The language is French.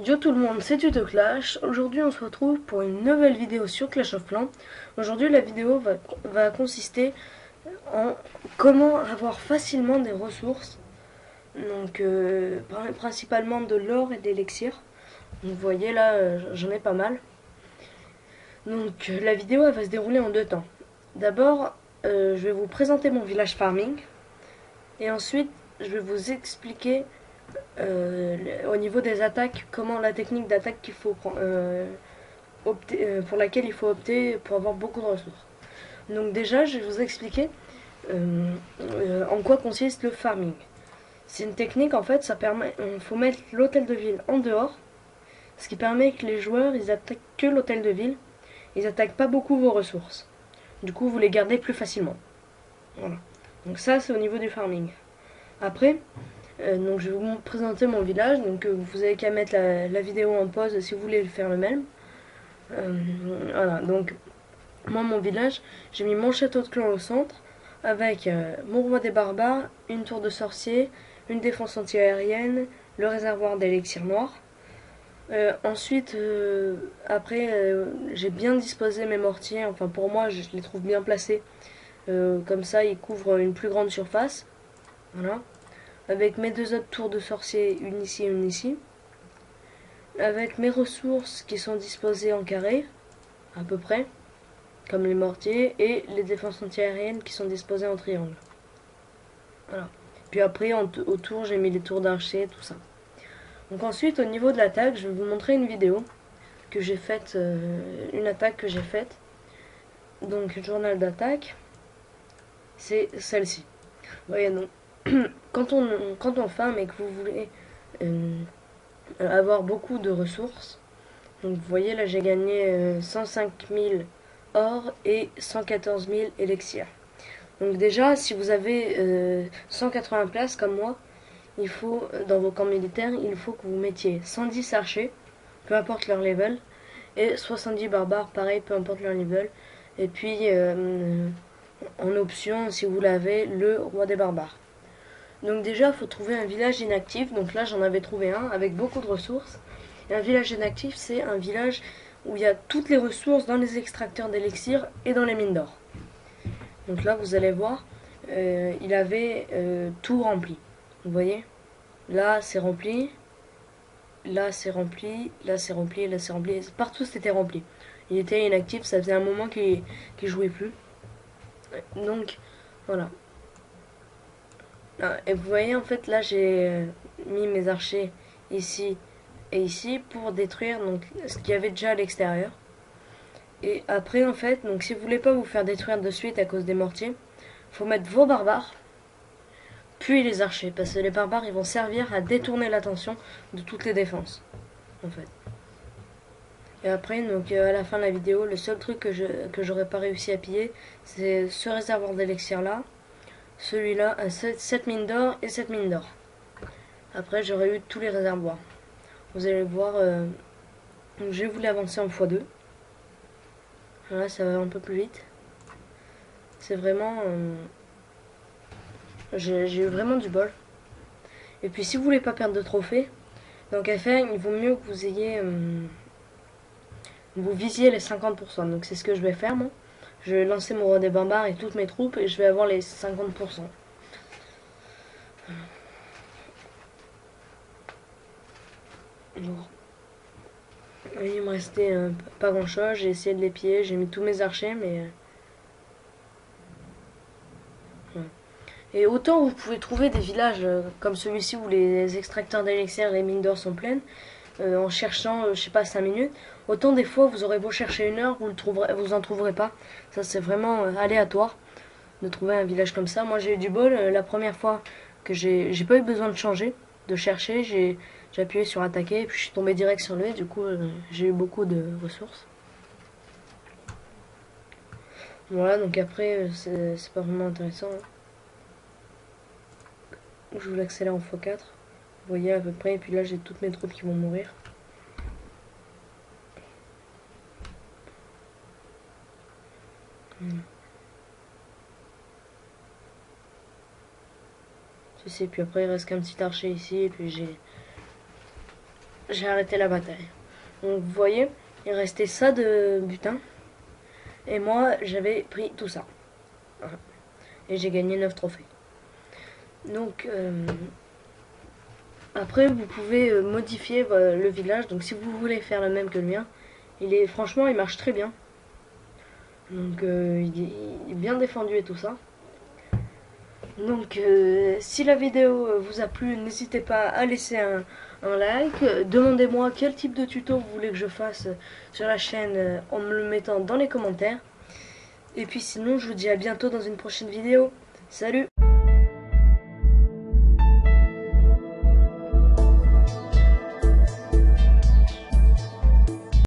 Yo tout le monde, c'est Tutoclash. Aujourd'hui on se retrouve pour une nouvelle vidéo sur Clash of Clans. Aujourd'hui la vidéo va consister en comment avoir facilement des ressources. Donc principalement de l'or et de l'élixir. Vous voyez là j'en ai pas mal. Donc la vidéo elle va se dérouler en deux temps. D'abord je vais vous présenter mon village farming. Et ensuite je vais vous expliquer au niveau des attaques, comment la technique d'attaque qu'il faut pour laquelle il faut opter pour avoir beaucoup de ressources. Donc déjà, je vais vous expliquer en quoi consiste le farming. C'est une technique en fait, ça permet, il faut mettre l'hôtel de ville en dehors, ce qui permet que les joueurs ils attaquent que l'hôtel de ville, ils attaquent pas beaucoup vos ressources. Du coup, vous les gardez plus facilement. Voilà. Donc ça, c'est au niveau du farming. Après, donc je vais vous présenter mon village. Donc vous avez qu'à mettre la vidéo en pause si vous voulez faire le même. Voilà, donc moi mon village, j'ai mis mon château de clan au centre avec mon roi des barbares, une tour de sorcier, une défense anti-aérienne, le réservoir d'élixir noir. Ensuite, après, j'ai bien disposé mes mortiers. Enfin, pour moi, je les trouve bien placés. Comme ça, ils couvrent une plus grande surface. Voilà. Avec mes deux autres tours de sorcier, une ici et une ici. Avec mes ressources qui sont disposées en carré, à peu près, comme les mortiers, et les défenses anti-aériennes qui sont disposées en triangle. Voilà. Puis après, autour, j'ai mis les tours d'archer, tout ça. Donc ensuite, au niveau de l'attaque, je vais vous montrer une vidéo que j'ai faite, une attaque que j'ai faite. Donc, journal d'attaque, c'est celle-ci. Voyez, non. Quand on farm et que vous voulez avoir beaucoup de ressources, donc vous voyez là j'ai gagné 105 000 or et 114 000 élixirs. Donc déjà si vous avez 180 places comme moi, il faut dans vos camps militaires, il faut que vous mettiez 110 archers, peu importe leur level, et 70 barbares, pareil, peu importe leur level. Et puis en option, si vous l'avez, le roi des barbares. Donc déjà, il faut trouver un village inactif. Donc là, j'en avais trouvé un avec beaucoup de ressources. Et un village inactif, c'est un village où il y a toutes les ressources dans les extracteurs d'élixir et dans les mines d'or. Donc là, vous allez voir, il avait tout rempli. Vous voyez? Là, c'est rempli. Là, c'est rempli. Là, c'est rempli. Là, c'est rempli. Partout, c'était rempli. Il était inactif. Ça faisait un moment qu'il jouait plus. Donc, voilà. Et vous voyez, en fait, là, j'ai mis mes archers ici et ici pour détruire donc ce qu'il y avait déjà à l'extérieur. Et après, en fait, donc si vous voulez pas vous faire détruire de suite à cause des mortiers, faut mettre vos barbares, puis les archers, parce que les barbares, ils vont servir à détourner l'attention de toutes les défenses, en fait. Et après, donc à la fin de la vidéo, le seul truc que j'aurais pas réussi à piller, c'est ce réservoir d'élixir là, celui-là, 7 mines d'or et 7 mines d'or. Après, j'aurais eu tous les réservoirs. Vous allez voir, je voulais avancer en x2. Là, ça va un peu plus vite. C'est vraiment... j'ai eu vraiment du bol. Et puis, si vous voulez pas perdre de trophées, donc à faire, il vaut mieux que vous ayez... vous visiez les 50%. Donc, c'est ce que je vais faire, moi. Je vais lancer mon roi des barbares et toutes mes troupes et je vais avoir les 50%. Bon. Il me restait pas grand chose, j'ai essayé de les piller, j'ai mis tous mes archers, mais... ouais. Et autant vous pouvez trouver des villages comme celui-ci où les extracteurs d'élixir et les mines d'or sont pleines, en cherchant, je sais pas, 5 minutes, autant des fois vous aurez beau chercher une heure, vous en trouverez pas. Ça c'est vraiment aléatoire de trouver un village comme ça. Moi j'ai eu du bol la première fois que j'ai pas eu besoin de changer, de chercher, j'ai appuyé sur attaquer et puis je suis tombé direct sur lui, du coup j'ai eu beaucoup de ressources. Voilà, donc après c'est pas vraiment intéressant. Hein. Je vous l'accélère en x4. Vous voyez à peu près, et puis là j'ai toutes mes troupes qui vont mourir. Ceci, et puis après il reste qu'un petit archer ici, et puis j'ai j'ai arrêté la bataille. Donc vous voyez, il restait ça de butin. Et moi, j'avais pris tout ça. Voilà. Et j'ai gagné 9 trophées. Donc, après, vous pouvez modifier le village. Donc, si vous voulez faire le même que le mien, franchement, il marche très bien. Donc, il est bien défendu et tout ça. Donc, si la vidéo vous a plu, n'hésitez pas à laisser un like. Demandez-moi quel type de tuto vous voulez que je fasse sur la chaîne en me le mettant dans les commentaires. Et puis sinon, je vous dis à bientôt dans une prochaine vidéo. Salut!